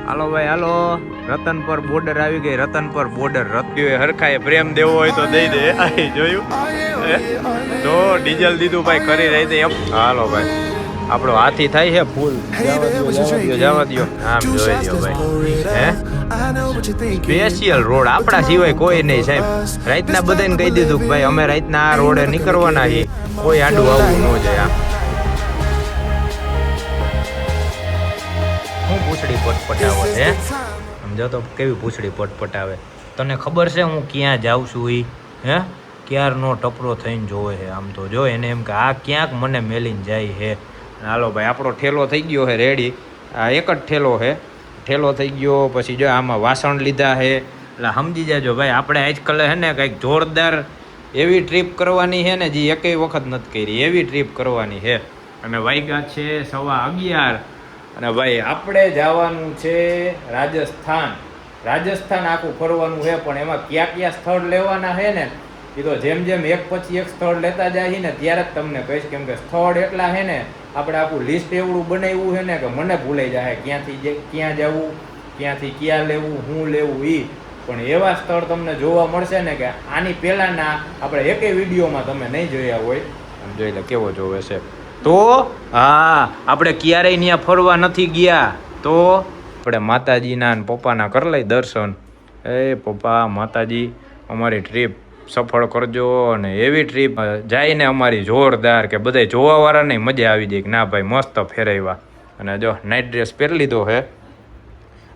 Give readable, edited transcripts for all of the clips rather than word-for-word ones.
હાલો ભાઈ હાલો, રતનપર બોર્ડર આવી ગઈ. રતનપર બોર્ડર રત્યો હરખાએ પ્રેમ દેવો હોય તો દઈ દે. આ જોયું તો ડીઝલ દીધું ભાઈ કરી રહી દે. હાલો ભાઈ આપણો હાથી થાય છે ફૂલ. જવા દો આમ જોઈ દો ભાઈ. હે સ્પેશિયલ રોડ આપણા સિવાય કોઈ નહીં સાહેબ. રાતના બધાને કહી દીધું કે ભાઈ અમે રાતના આ રોડે નીકળવાના છીએ, કોઈ આડું આવવું ન જાય. હું પૂછડી પટપટાવે છે સમજો તો કેવી પૂછડી પટપટાવે. તને ખબર છે હું ક્યાં જાઉં છું? એ હે ક્યારનો ટપરો થઈને જોવે છે. આમ તો જો એને એમ કે આ ક્યાંક મને મેલીને જાય છે. હાલો ભાઈ આપણો ઠેલો થઈ ગયો છે રેડી. આ એક જ ઠેલો છે. ઠેલો થઈ ગયો પછી જો આમાં વાસણ લીધા છે. એટલે સમજી જાજો ભાઈ આપણે આજકાલ છે ને કંઈક જોરદાર એવી ટ્રીપ કરવાની છે ને જે એકેય વખત નથી કરી. એવી ટ્રીપ કરવાની છે. અને વાગ્યા છે 11:15 અને ભાઈ આપણે જવાનું છે રાજસ્થાન. રાજસ્થાન આખું ફરવાનું છે, પણ એમાં કયા કયા સ્થળ લેવાના છે ને એ તો જેમ જેમ એક પછી એક સ્થળ લેતા જાય ને ત્યારે જ તમને કહીશ. કેમ કે સ્થળ એટલા છે ને આપણે આખું લિસ્ટ એવડું બનાવ્યું છે ને કે મને ભૂલાઈ જાય ક્યાંથી ક્યાં જવું, ક્યાંથી ક્યાં લેવું, શું લેવું એ. પણ એવા સ્થળ તમને જોવા મળશે ને કે આની પહેલાંના આપણે એકેય વિડીયોમાં તમે નહીં જોયા હોય. આમ જોઈ લે કેવો જોવે છે. તો હા આપણે ક્યારેય ત્યાં ફરવા નથી ગયા તો આપણે માતાજીના અને પપ્પાના કરી લઈ દર્શન. એ પપ્પા માતાજી અમારી ટ્રીપ સફળ કરજો. અને એવી ટ્રીપ જાય ને અમારી જોરદાર કે બધા જોવાવાળાને મજા આવી જાય કે ના ભાઈ મસ્ત ફેરવ્યા. અને જો નાઇટ ડ્રેસ પહેરી લીધો છે.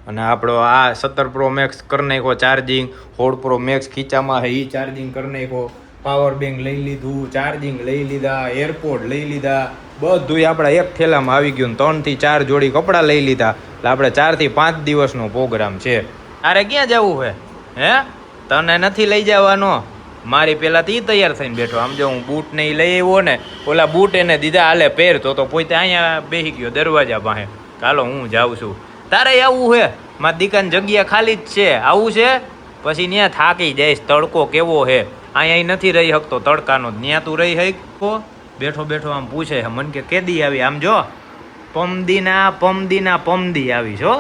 અને આપણો આ 17 Pro Max કરી નાખ્યો ચાર્જિંગ. 16 Pro Max ખીચામાં છે એ ચાર્જિંગ કરી નાખ્યો. પાવર બેંક લઈ લીધું, ચાર્જિંગ લઈ લીધા, એરપોર્ટ લઈ લીધા, બધું આપણા એક થેલામાં આવી ગયું. 3 થી 4 જોડી કપડાં લઈ લીધા. એટલે આપણે 4 થી 5 દિવસનો પ્રોગ્રામ છે. અરે ક્યાં જવું છે? હે તને નથી લઈ જવાનો. મારી પહેલાંથી તૈયાર થઈને બેઠો. આમ જો હું બૂટ ને લઈ આવ્યો ને, ઓલા બૂટ એને દીધા હાલે પહેરતો તો પોતે અહીંયા બેસી ગયો દરવાજા પાસે. ચાલો હું જાઉં છું. તારે આવવું છે? મારી દીકાની જગ્યા ખાલી જ છે. આવું છે? પછી ત્યાં થાકી જઈશ. તડકો કેવો છે અહીંયા નથી રહી શકતો તડકાનો. ત્યાં તું રહી શકો? બેઠો બેઠો આમ પૂછે છે મને કે કેદી આવી. આમ જો પમદી આવી છો.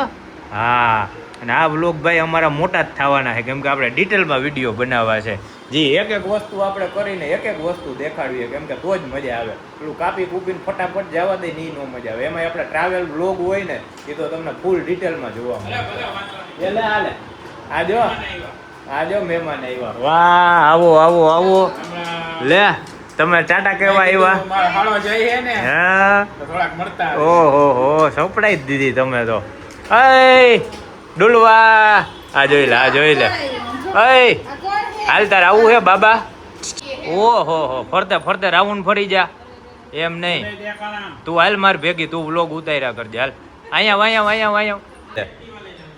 હા અને આ વ્લોગ ભાઈ અમારા મોટા જ થવાના છે. કેમ કે આપણે ડિટેલમાં વિડીયો બનાવવા છે. જી એક એક વસ્તુ આપણે કરીને એક એક વસ્તુ દેખાડીએ. કેમ કે તો જ મજા આવે. પેલું કાપી કૂપીને ફટાફટ જવા દે ની નો મજા આવે. એમાં આપણે ટ્રાવેલ વ્લોગ હોય ને એ તો તમને ફૂલ ડિટેલમાં જોવા મળે. એટલે હાલે આજો મહેમાન આવ્યા. વાહ આવો આવો આવો. લે તમે ટાટા કેવા આવ્યા? હા ઓહો સપડાઈ જ દીધી તમે તો. અય ડુલવા આ જોઈ લે, આ જોઈ લે. અય હાલ તાર આવું હે બાબા? ઓહો ફરતે ફરતે રાઉન્ડ ફરી જા. એમ નહીં તું હાલ માર ભેગી, તું વ્લોગ ઉતાર્યા કરજે. હાલ અહીંયા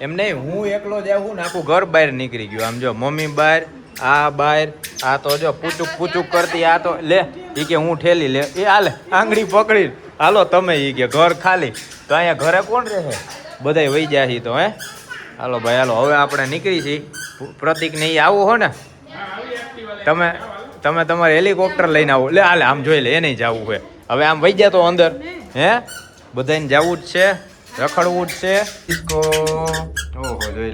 એમ નહીં હું એકલો જ આવું ને આખું ઘર બહાર નીકળી ગયું. આમ જો મમ્મી બહાર, આ બહાર, આ તો જો પૂચુક કરતી. આ તો લે એ કે હું ઠેલી લે. એ હાલે આંગળી પકડી હાલો તમે. એ કે ઘર ખાલી. તો અહીંયા ઘરે કોણ રહે? બધાય વહી જાય છે તો. હે હાલો ભાઈ હાલો હવે આપણે નીકળી છીએ. પ્રતિક ને એ આવો હો ને તમે તમારે હેલિકોપ્ટર લઈને આવો. લે હાલે આમ જોઈ લે એને જવું છે હવે. આમ વહી જાય તો અંદર. હે બધાને જવું જ છે, રખડવું જ છે. ડિસ્કો ઓહો જોઈ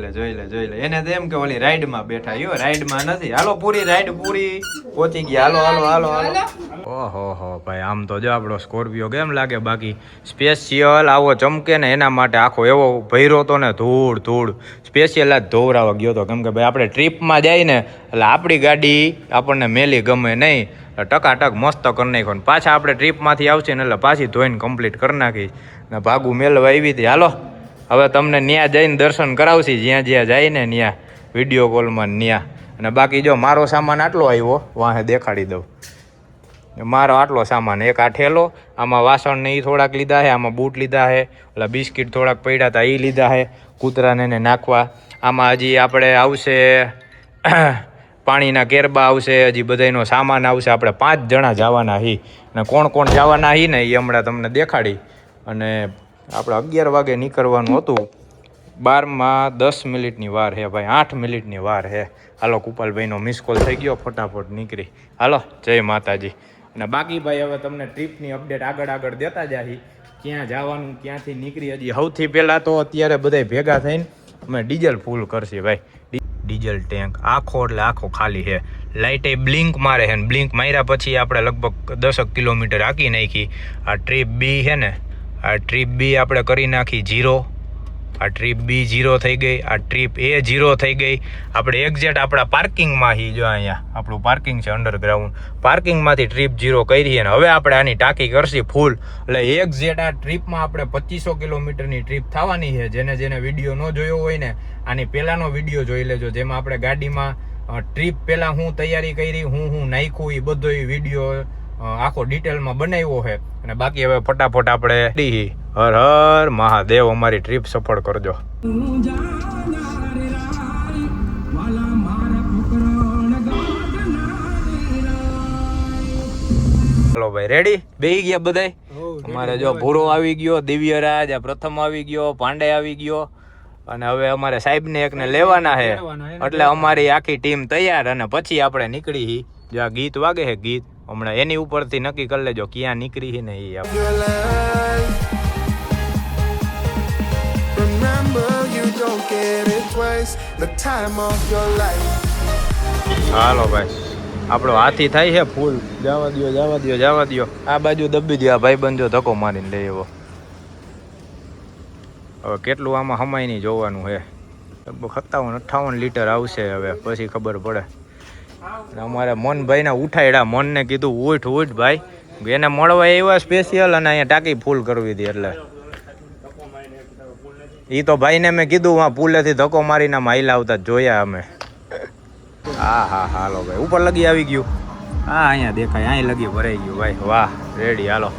લે. એને તો એમ કે ઓલી રાઈડમાં બેઠા. યો રાઈડમાં નથી. હાલો પૂરી રાઈડ પૂરી પહોંચી ગયા. હાલો ઓહો ભાઈ આમ તો જો આપણો સ્કોર્પિયો કેમ લાગે. બાકી સ્પેશિયલ આવો ચમકે ને એના માટે આખો એવો ભર્યો તો ને ધૂળ સ્પેશિયલ આ ધોવરાવા ગયો હતો. કેમ કે ભાઈ આપણે ટ્રીપમાં જાય ને એટલે આપણી ગાડી આપણને મેલી ગમે નહીં. ટકાટક મસ્ત કરી નાખો ને પાછા આપણે ટ્રીપમાંથી આવશે ને એટલે પાછી ધોઈને કમ્પ્લીટ કરી નાખી ને ભાગું મેળવા આવી હતી. હાલો હવે તમને ત્યાં જઈને દર્શન કરાવશી જ્યાં જાય ને ત્યાં વિડીયો કોલમાં ત્યાં. અને બાકી જો મારો સામાન આટલો આવ્યો વાહે દેખાડી દઉં. મારો આટલો સામાન. એક આ ઠેલો, આમાં વાસણ ને એ થોડાક લીધા છે, આમાં બૂટ લીધા છે, ઓલા બિસ્કિટ થોડાક પડ્યા હતા એ લીધા છે કૂતરાને એને નાખવા. આમાં હજી આપણે આવશે પાણીના કેરબા આવશે, હજી બધાનો સામાન આવશે. આપણે 5 જણા જવાના હી અને કોણ જવાના હી ને એ હમણાં તમને દેખાડી. અને આપણે 11 વાગે નીકળવાનું હતું. 12માં 10 મિનિટની વાર છે ભાઈ, 8 મિનિટની વાર છે. હાલો કુપાલભાઈનો મિસ કોલ થઈ ગયો, ફટાફટ નીકળી. હાલો જય માતાજી. અને બાકી ભાઈ હવે તમને ટ્રીપની અપડેટ આગળ દેતા જાય. ક્યાં જવાનું, ક્યાંથી નીકળી. હજી સૌથી પહેલાં તો અત્યારે બધા ભેગા થઈને અમે ડીઝલ ફૂલ કરશે ભાઈ. ડીઝલ ટેન્ક આખો એટલે આખો ખાલી છે. લાઇટે બ્લિંક મારે છે ને બ્લિંક માર્યા પછી આપણે લગભગ 10 કિલોમીટર હાંકી નાખી. આ ટ્રીપ બી છે ને, આ ટ્રીપ બી આપણે કરી નાખી 0. આ ટ્રીપ બી 0 થઈ ગઈ. આ ટ્રીપ એ 0 થઈ ગઈ. આપણે એક્ઝેક્ટ આપણા પાર્કિંગમાં હી જો અહીંયા આપણું પાર્કિંગ છે અંડરગ્રાઉન્ડ, પાર્કિંગમાંથી ટ્રીપ 0 કરી. અને હવે આપણે આની ટાંકી કરશી ફૂલ. એટલે એક્ઝેક્ટ આ ટ્રીપમાં આપણે 2500 કિલોમીટરની ટ્રીપ થવાની છે. જેને વિડીયો ન જોયો હોય ને આની પહેલાંનો વિડીયો જોઈ લેજો, જેમાં આપણે ગાડીમાં ટ્રીપ પહેલાં હું તૈયારી કરી, હું નાખ્યું એ બધો વિડીયો આખો ડિટેલમાં બનાવ્યો છે. અને બાકી હવે ફટાફટ આપણે હર હર મહાદેવ, અમારી ટ્રીપ સફળ કરજો. ચલો ભાઈ રેડી બેહી ગયા બધાય. અમારે જો ભૂરો આવી ગયો, દિવ્યરાજ આ પ્રથમ આવી ગયો, પાંડે આવી ગયો અને હવે અમારે સાહેબને એકને લેવાના છે. એટલે અમારી આખી ટીમ તૈયાર અને પછી આપણે નીકળી. જો આ ગીત વાગે છે, ગીત હમણાં એની ઉપરથી નક્કી કરી લેજો ક્યાં નીકળી છે ને એ. હાલો ભાઈ, આપણો હાથી થાય છે ફૂલ. જવા દો જવા દો જવા દો. આ બાજુ દબી દો. આ ભાઈબંધો ધક્કો મારીને લઈ એવો. હવે કેટલું આમાં હમાય નહીં જોવાનું છે. લગભગ 57-58 લીટર આવશે હવે પછી ખબર પડે. અમારે મોનભાઈને ઉઠાડ્યા. મોનને કીધું ઉઠ ઉઠ ભાઈ, એને મળવા એવા સ્પેશિયલ અને અહીંયા ટાંકી ફૂલ કરવી હતી. એટલે એ તો ભાઈને મેં કીધું આ પુલેથી ધક્કો મારીને માઇલા આવતા જોયા અમે. હા હા હાલો ભાઈ, ઉપર લગી આવી ગયું. હા અહીંયા દેખાય, અહીં લગી ભરાઈ ગયું ભાઈ. વાહ રેડી. હાલો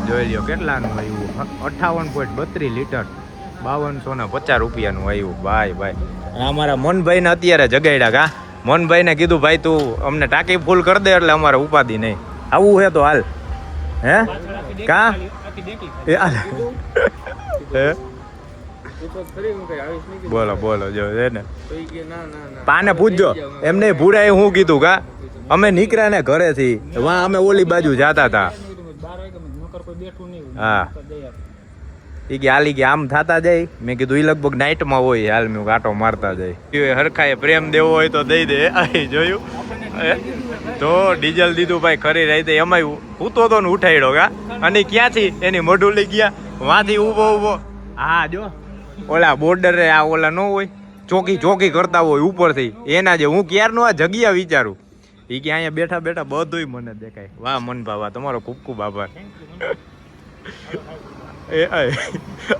જોઈ લ્યો કેટલાનું આવ્યું. 58.32 લીટર, 5250 રૂપિયાનું આવ્યું ભાઈ ભાઈ. અમારા મોનભાઈને અત્યારે જગાડ્યા. કા મોનભાઈને કીધું ભાઈ તું અમને ટાંકી ફૂલ કરી દે એટલે અમારે ઉપાધિ નહીં. આવું હે તો હાલ. હે કા હે બોલો બોલો જો ને પાને પૂછજો એમને ભૂરાએ હું કીધું. કા અમે નીકળ્યા ને ઘરેથી, વાં અમે ઓલી બાજુ જતા હતા. હા એ કે હાલી કે આમ થતા જાય. મેં કીધું એ લગભગ નાઇટમાં હોય. હાલ મેં આટો મારતા જાય. હરખાએ પ્રેમ દેવો હોય તો દઈ દે. જોયું તો ડીઝલ દીધું ભાઈ ખરી રહી. એમાં ઉતો તો ને ઉઠાડ્યો. કા અને ક્યાંથી એની મોઢું લઈ ગયા વાંથી ઉભો ઉભો. હા જો ઓલા બોર્ડરે આ ઓલા ન હોય ચોકી ચોકી કરતા હોય ઉપરથી એના જે હું ક્યારનો આ જગ્યા વિચારું. એ કે અહીંયા બેઠા બેઠા બધુંય મને દેખાય. વાહ મનભા વાહ, તમારો ખૂબ ખૂબ આભાર.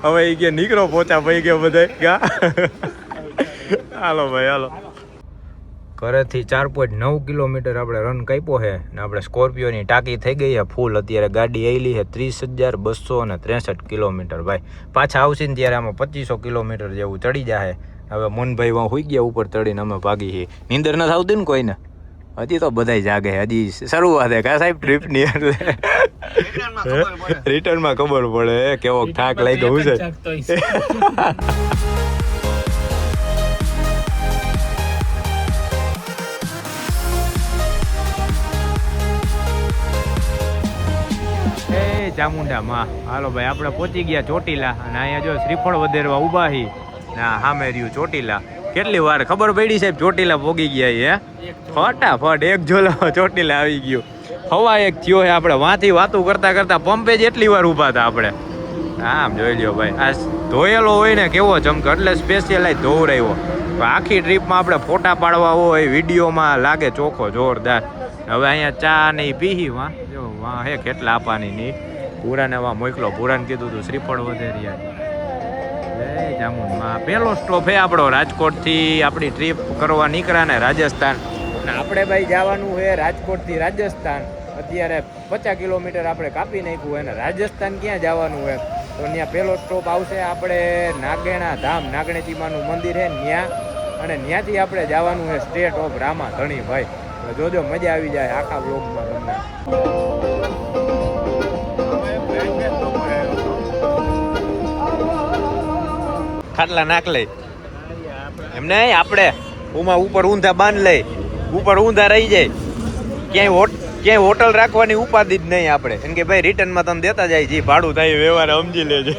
હવે એ કે નીકળો પોચા ભાઈ ગયો બધા. કા હાલો ભાઈ હાલો. ઘરેથી 4.9 કિલોમીટર આપણે રન કાપ્યો છે ને આપણે સ્કોર્પિયોની ટાંકી થઈ ગઈ છે ફૂલ. અત્યારે ગાડી આવેલી છે 30,263 કિલોમીટર ભાઈ. પાછા આવશે ને ત્યારે આમાં 2500 કિલોમીટર જેવું ચડી જાય. હવે મોનભાઈ વાં હોઈ ગયા ઉપર ચડીને અમે ભાગી છીએ. નીંદર નથી આવતી ને કોઈને? હજી તો બધાય જાગે. હજી શરૂઆત છે કા સાહેબ ટ્રીપની. એટલે રિટર્નમાં ખબર પડે કેવો થાક લાગ્યો છે. ચામુંડા માં હાલો ભાઈ, આપણે પહોંચી ગયા ચોટીલા. અને અહીંયા જો શ્રીફળ વધેરવા ઊભા હી. ના સામે રહ્યું ચોટીલા. કેટલી વાર ખબર પડી સાહેબ ચોટીલા પોગી ગયા? હે ફટાફટ એક ઝોલામાં ચોટીલા આવી ગયું. હવા એક થયો છે. આપણે વાંથી વાતું કરતા કરતા પંપે જ એટલી વાર ઊભા હતા આપણે. આમ જોઈ લ્યો ભાઈ, આ ધોયેલો હોય ને કેવો ચમકે, એટલે સ્પેશિયલાઇઝ ધોવરાયો. આખી ટ્રીપમાં આપણે ફોટા પાડવા હોય વિડીયોમાં લાગે ચોખ્ખો જોરદાર. હવે અહીંયા ચા ને પીહી વાં જો વાં હે કેટલા આપવાની નહીં. ભૂરાને વાં મોકલો. ભૂરાને કીધું તું શ્રીફળ વધેરિયા. જામુનમાં પહેલો સ્ટોપ હે આપણો. રાજકોટથી આપણી ટ્રીપ કરવા નીકળ્યા ને રાજસ્થાન. અને આપણે ભાઈ જવાનું છે રાજકોટથી રાજસ્થાન. અત્યારે 50 કિલોમીટર આપણે કાપી નાખ્યું. અને રાજસ્થાન ક્યાં જવાનું હોય તો ત્યાં પહેલો સ્ટોપ આવશે આપણે નાગેણા ધામ. નાગણેચીમાનું મંદિર છે ત્યાં. અને ત્યાંથી આપણે જવાનું છે સ્ટેટ ઓફ રામા ધણી ભાઈ. જોજો મજા આવી જાય આખા બ્લોગમાં તમને. ખાટલા નાખ લઈ એમને આપણે ઉમાં ઉપર ઊંધા બાંધ લઈ. ઉપર ઊંધા રહી જાય ક્યાંય ક્યાંય હોટલ રાખવાની ઉપાધિ જ નહીં આપણે એમ કે ભાઈ રિટર્નમાં તમે દેતા જાય જે ભાડું થાય વ્યવહાર સમજી લેજે.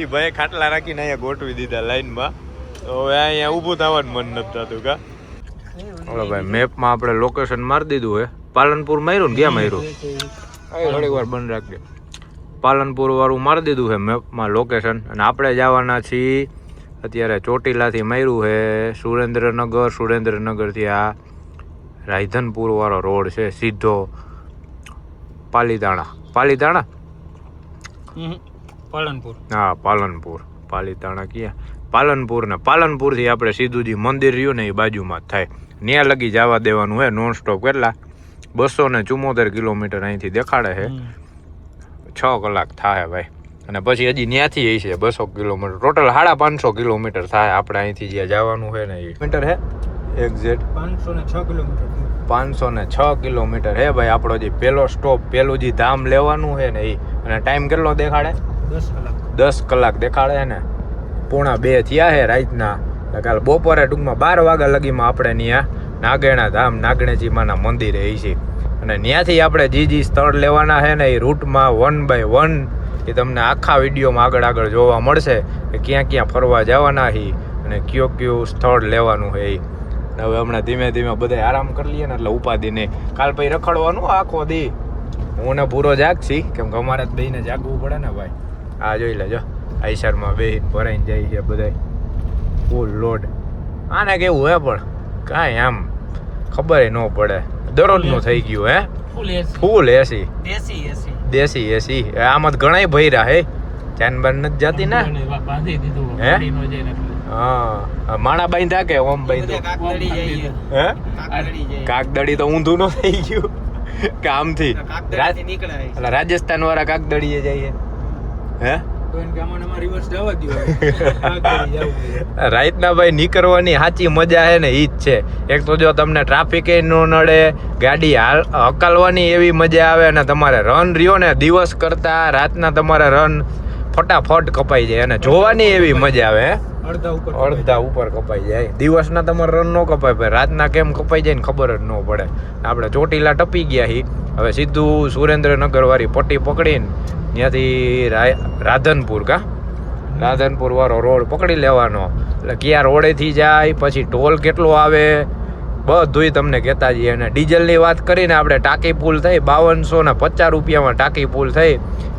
એ ભાઈ ખાટલા રાખીને અહીંયા ગોઠવી દીધા લાઈનમાં. તો હવે અહીંયા ઊભું થવાનું મન નથી થતું કા. ઓલો ભાઈ મેપમાં આપણે લોકેશન મારી દીધું હે. પાલનપુર માર્યું ને ક્યાં માર્યું થોડીક વાર બંધ રાખજે. પાલનપુર વાળું મારી દીધું છે મેપમાં લોકેશન. અને આપણે જવાના છીએ અત્યારે ચોટીલાથી માર્યું છે સુરેન્દ્રનગર. સુરેન્દ્રનગરથી આ રાયધનપુર વાળો રોડ છે સીધો પાલીતાણા. પાલીતાણા પાલનપુર. હા પાલનપુર. પાલીતાણા ક્યાં પાલનપુર ને પાલનપુરથી આપણે સીધું જે મંદિર રહ્યું ને એ બાજુમાં જ થાય. ત્યાં લગી જવા દેવાનું હોય નોન સ્ટોપ. કેટલા 274 કિલોમીટર અહીંથી દેખાડે છે. 6 કલાક થાય ભાઈ. અને પછી હજી ત્યાંથી છે 200 કિલોમીટર. ટોટલ 550 કિલોમીટર થાય આપણે અહીંથી જ્યાં જવાનું છે ને એ મીટર છે એક્ઝેક્ટ 506 કિલોમીટર. 506 કિલોમીટર હે ભાઈ આપણો જે પહેલો સ્ટોપ પહેલું જે ધામ લેવાનું છે ને એ. અને ટાઈમ કેટલો દેખાડે 10 કલાક. 10 કલાક દેખાડે છે ને. 1:30 થયા છે રાતના. કાલ બપોરે ટૂંકમાં 12 વાગ્યા લગીમાં આપણે ત્યાં નાગેણા ધામ નાગણેજીમાના મંદિરે છે. અને ત્યાંથી આપણે જે સ્થળ લેવાના છે ને એ રૂટમાં 1 by 1 એ તમને આખા વિડીયોમાં આગળ જોવા મળશે કે ક્યાં ક્યાં ફરવા જવાના છે અને કયું સ્થળ લેવાનું છે એ. હવે હમણાં ધીમે ધીમે બધા આરામ કરી લઈએ ને એટલે ઉપાધિ નહીં. કાલ પછી રખડવાનું આખો દી. હું ને પૂરો જાગશી કેમ કે અમારે જ બેને જાગવું પડે ને ભાઈ. આ જોઈ લેજો આઈસરમાં બેહીને ભરાઈને જાય છે બધા ફૂલ લોડ. આને કેવું હે પણ કાંઈ આમ ખબર ન પડે. દરરોજનું થઈ ગયું હે ફૂલ એસી દેશી એસી. આમાં ઘણા ભર્યા હે ચાન બાન નથી જાતી ને હે. હા માણા બાંધ્યા કે ઓમ બાંધ્યો હે. કાગદડી તો ઊંધું ન થઈ ગયું કે આમથી રાજસ્થાન વાળા કાગદડીએ જઈએ હે. રાતના ભાઈ નીકળવાની સાચી મજા છે ને ઈ જ છે. એક તો જો તમને ટ્રાફિક ન નડે, ગાડી હકાલવાની એવી મજા આવે અને તમારે રન રહ્યો ને દિવસ કરતા રાતના તમારે રન ફટાફટ કપાઈ જાય અને જોવાની એવી મજા આવે. અડધા ઉપર કપાઈ જાય. દિવસના તમારે રન ન કપાય ભાઈ, રાતના કેમ કપાઈ જાય ને ખબર જ ન પડે. આપણે ચોટીલા ટપી ગયા હી. હવે સીધું સુરેન્દ્રનગર વાળી પટ્ટી પકડીને ત્યાંથી રાધનપુર રાધનપુર વાળો રોડ પકડી લેવાનો. એટલે ક્યાં રોડેથી જાય પછી ટોલ કેટલો આવે બધુંય તમને કહેતા જઈએ. અને ડીઝલની વાત કરીને આપણે ટાંકી ફૂલ થઈ 5250 રૂપિયામાં ટાંકી ફૂલ થઈ.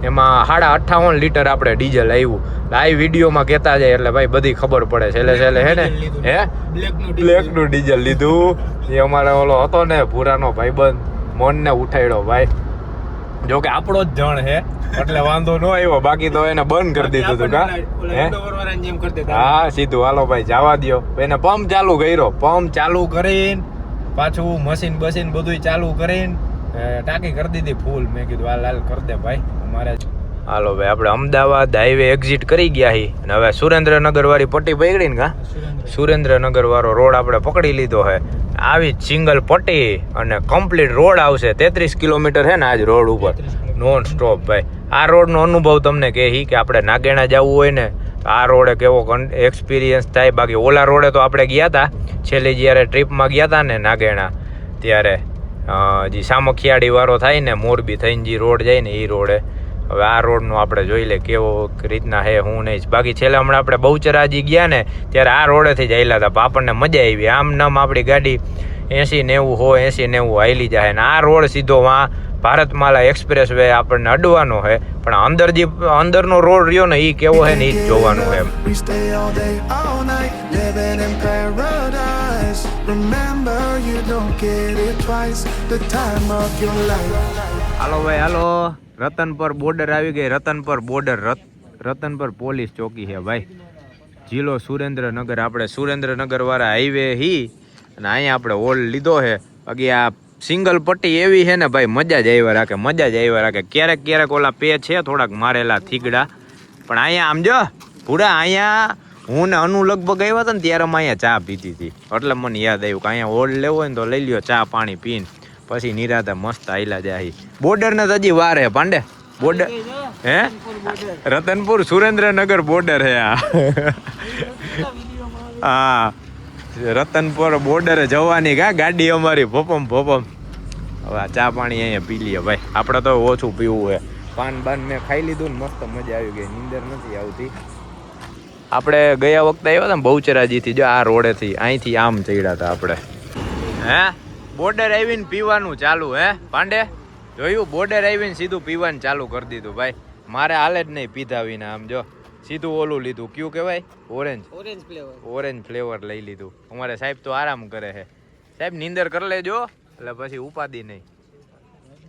એમાં 58 લીટર આપણે ડીઝલ આવ્યું. લાઈવ વિડીયોમાં કહેતા જાય એટલે ભાઈ બધી ખબર પડે. છેલ્લે હે ને હે બ્લેકનું ડીઝલ લીધું. એ અમારે ઓલો હતો ને ભૂરાનો ભાઈબંધ મોનને ઉઠાડ્યો ભાઈ. જો કે આપણો જ જણ હે એટલે વાંધો ન આવ્યો. બાકી તો એને બંધ કરી દીધું હતું કા. હા સીધું હાલો ભાઈ જવા દો. એને પંપ ચાલુ કર્યો. પંપ ચાલુ કરીને પાછું મશીન બસીન બધું ચાલુ કરીને ટાંકી કરી દીધી ફૂલ. મેં કીધું હાલ કરી દે ભાઈ અમારે. હાલો ભાઈ આપણે અમદાવાદ હાઈવે એક્ઝિટ કરી ગયા હી. અને હવે સુરેન્દ્રનગર વાળી પટ્ટી પકડી ને કા સુરેન્દ્રનગર વાળો રોડ આપણે પકડી લીધો હે. આવી સિંગલ પટ્ટી અને કમ્પ્લીટ રોડ આવશે. 33 કિલોમીટર છે ને આજ રોડ ઉપર નોન સ્ટોપ ભાઈ. આ રોડનો અનુભવ તમને કહે કે આપણે નાગેણા જવું હોય ને આ રોડે કેવો એક્સપિરિયન્સ થાય. બાકી ઓલા રોડે તો આપણે ગયા હતા છેલ્લી જ્યારે ટ્રીપમાં ગયા હતા ને નાગેણા ત્યારે જે સામખિયાળી વાળો થાય ને મોરબી થઈને જે રોડ જાય ને એ રોડે. હવે આ રોડનું આપણે જોઈ લે કેવો રીતના હે હું નહીં. બાકી છેલ્લે હમણાં આપણે બહુચરાજી ગયા ને ત્યારે આ રોડેથી જ હાલ્યા હતા. આપણને મજા આવી. આમ નામ આપણી ગાડી 80-90 હાલી જાય ને આ રોડ સીધો વાં ભારતમાલા એક્સપ્રેસ વે આપણને અડવાનો છે. પણ અંદરનો રોડ રહ્યો ને એ કેવો છે ને એ જ જોવાનું છે. હાલો ભાઈ હાલો. રતનપર બોર્ડર આવી ગઈ. રતનપર પોલીસ ચોકી છે ભાઈ. જિલ્લો સુરેન્દ્રનગર. આપણે સુરેન્દ્રનગર વાળા હાઈવે હી અને અહીંયા આપણે હોલ લીધો છે. બાકી આ સિંગલ પટ્ટી એવી છે ને ભાઈ મજા જ આવ્યા રાખે. ક્યારેક ઓલા પે છે થોડાક મારેલા થીગડા. પણ અહીંયા આમ જો પૂરા અહીંયા હું ને અનુ લગભગ આવ્યા હતા ને ત્યારે અમે અહીંયા ચા પીતી હતી. એટલે મને યાદ આવ્યું કે અહીંયા હોલ લેવો હોય ને તો લઈ લ્યો ચા પાણી પીને પછી નિરાતે મસ્ત આયલા જાય. બોર્ડર ને હજી વાર હે પાંડે. બોર્ડર હે રતનપુર સુરેન્દ્રનગર બોર્ડર હે આ. હા રતનપુર બોર્ડરે જવાની કા ગાડી અમારી ભોપમ ભોપમ. હવે આ ચા પાણી અહીંયા પી લઈએ ભાઈ, આપણે તો ઓછું પીવું છે. પાન બાન મેં ખાઈ લીધું ને મસ્ત મજા આવી ગઈ, નીંદર નથી આવતી. આપણે ગયા વખતે આવ્યા હતા ને બહુચરાજીથી, જો આ રોડેથી અહીંથી આમ ચડ્યા હતા આપણે. હે બોર્ડર આવીને પીવાનું ચાલુ. હે પાંડે જોયું, બોર્ડર આવીને સીધું પીવાનું ચાલુ કરી દીધું ભાઈ. મારે હાલે જ નહીં પીધા વિના. આમ જો સીધું ઓલું લીધું, કયું કહેવાય, ઓરેન્જ ફ્લેવર લઈ લીધું. અમારે સાહેબ તો આરામ કરે છે. સાહેબ નીંદર કરી લેજો એટલે પછી ઉપાદી નહીં.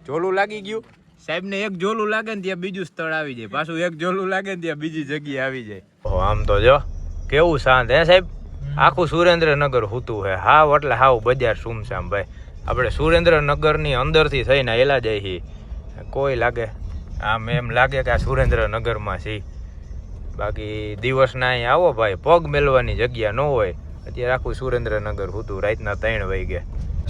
જોલું લાગી ગયું સાહેબ ને, એક જોલું લાગે ને ત્યાં બીજું સ્થળ આવી જાય, પાછું એક જોલું લાગે ને ત્યાં બીજી જગ્યા આવી જાય. આમ તો જો કેવું શાંત હે સાહેબ, આખું સુરેન્દ્રનગર હોતું હે. હાવ એટલે હાવ બજાર સુમસામ ભાઈ. આપણે સુરેન્દ્રનગરની અંદરથી થઈને એલા જાય છે, કોઈ લાગે આમ એમ લાગે કે આ સુરેન્દ્રનગરમાં છે. બાકી દિવસના અહીં આવો ભાઈ, પગ મેલવાની જગ્યા ન હોય. અત્યારે આખું સુરેન્દ્રનગર હોતું, રાતના 3 વાગે.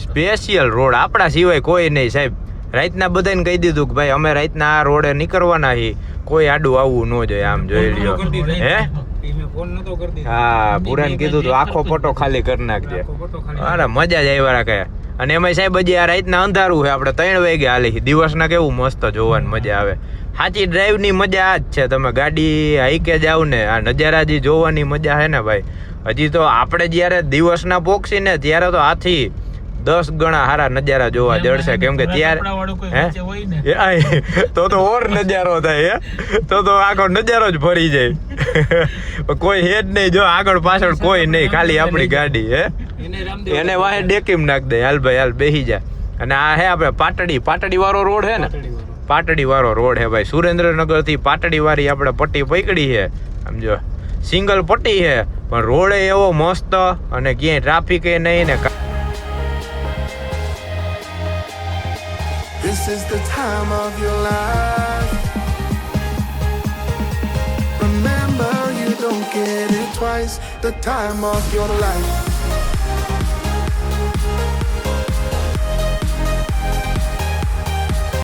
સ્પેશિયલ રોડ આપણા સિવાય કોઈ નહીં સાહેબ. રાતના બધાને કહી દીધું કે ભાઈ અમે રાતના આ રોડે નીકળવાના છીએ, કોઈ આડું આવવું ન જોઈએ. આમ જોઈ લ્યો. હે હા, પુરાને કીધું તો આખો ફોટો ખાલી કરી નાખજે. અરે મજા જ આવ્યા રાખે. અને એમાં સાહેબ હજી આ રાતના અંધારું છે, આપણે 3 વાગે હાલી. દિવસના કેવું મસ્ત જોવાની મજા આવે. સાચી ડ્રાઈવની મજા આ જ છે. તમે ગાડી હાઈકે જાવ ને, આ નજારા જે જોવાની મજા છે ને ભાઈ. હજી તો આપણે જ્યારે દિવસના પોક્ષી ને ત્યારે તો આથી 10 ગણા સારા નજારા જોવા જડશે. કેમ કે ત્યારે તો ઓર નજારો થાય. તો આખો નજારો જ ફરી જાય. કોઈ હે જ નહીં, જો આગળ પાછળ કોઈ નહીં, ખાલી આપણી ગાડી. હે એને વાહે ડેકીમ નાખ દે, હાલ ભાઈ હાલ બેસી જાય. અને આ હે આપણે પાટડી વાળો રોડ હે ને, પાટડી વાળો રોડ હે ભાઈ. સુરેન્દ્રનગર થી પાટડી વાળી આપણે પટ્ટી પકડી છે. સમજો સિંગલ પટ્ટી છે, પણ રોડ એવો મસ્ત અને ક્યાંય ટ્રાફિક એ નહીં ને. This is the time of your life. Remember, you don't get it twice. The time of your life.